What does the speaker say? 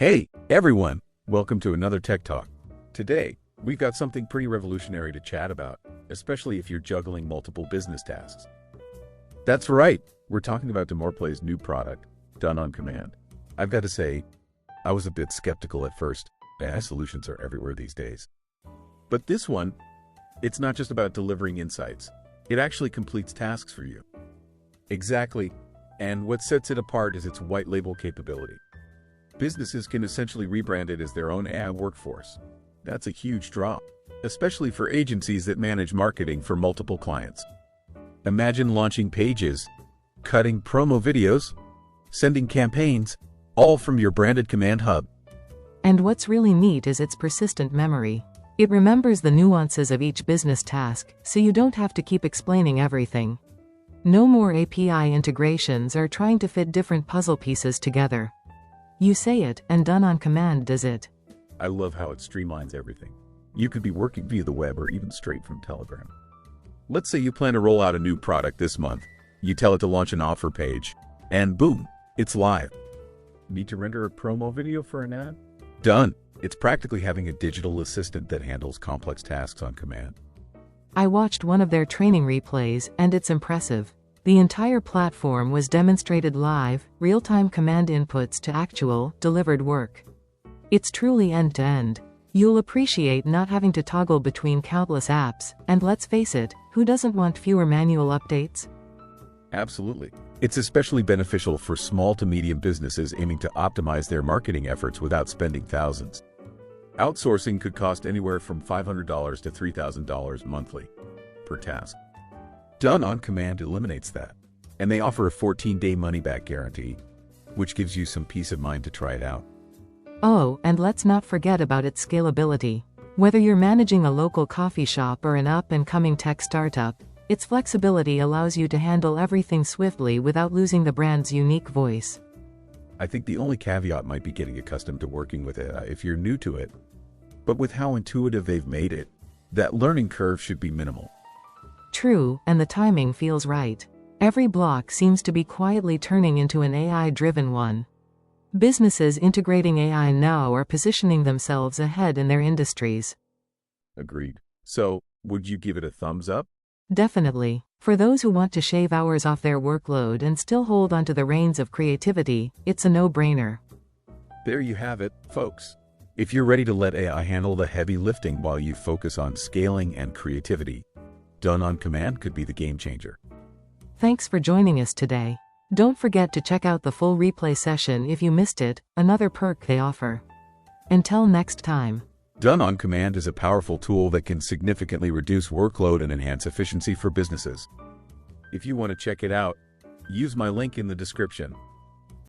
Hey, everyone! Welcome to another Tech Talk. Today, we've got something pretty revolutionary to chat about, especially if you're juggling multiple business tasks. That's right, we're talking about Demorplay's new product, Done on Command. I've got to say, I was a bit skeptical at first. AI solutions are everywhere these days. But this one, it's not just about delivering insights. It actually completes tasks for you. Exactly, and what sets it apart is its white label capability. Businesses can essentially rebrand it as their own AI workforce. That's a huge draw, especially for agencies that manage marketing for multiple clients. Imagine launching pages, cutting promo videos, sending campaigns, all from your branded command hub. And what's really neat is its persistent memory. It remembers the nuances of each business task, so you don't have to keep explaining everything. No more API integrations or trying to fit different puzzle pieces together. You say it, and Done on Command does it. I love how it streamlines everything. You could be working via the web or even straight from Telegram. Let's say you plan to roll out a new product this month. You tell it to launch an offer page, and boom, it's live. Need to render a promo video for an ad? Done. It's practically having a digital assistant that handles complex tasks on command. I watched one of their training replays, and it's impressive. The entire platform was demonstrated live, real-time command inputs to actual, delivered work. It's truly end-to-end. You'll appreciate not having to toggle between countless apps, and let's face it, who doesn't want fewer manual updates? Absolutely. It's especially beneficial for small to medium businesses aiming to optimize their marketing efforts without spending thousands. Outsourcing could cost anywhere from $500 to $3,000 monthly per task. Done on Command eliminates that, and they offer a 14-day money-back guarantee, which gives you some peace of mind to try it out. Oh, and let's not forget about its scalability. Whether you're managing a local coffee shop or an up-and-coming tech startup, its flexibility allows you to handle everything swiftly without losing the brand's unique voice. I think the only caveat might be getting accustomed to working with AI if you're new to it. But with how intuitive they've made it, that learning curve should be minimal. True, and the timing feels right. Every block seems to be quietly turning into an AI-driven one. Businesses integrating AI now are positioning themselves ahead in their industries. Agreed. So, would you give it a thumbs up? Definitely. For those who want to shave hours off their workload and still hold onto the reins of creativity, it's a no-brainer. There you have it, folks. If you're ready to let AI handle the heavy lifting while you focus on scaling and creativity, Done on Command could be the game changer. Thanks for joining us today. Don't forget to check out the full replay session if you missed it, another perk they offer. Until next time. Done on Command is a powerful tool that can significantly reduce workload and enhance efficiency for businesses. If you want to check it out, use my link in the description.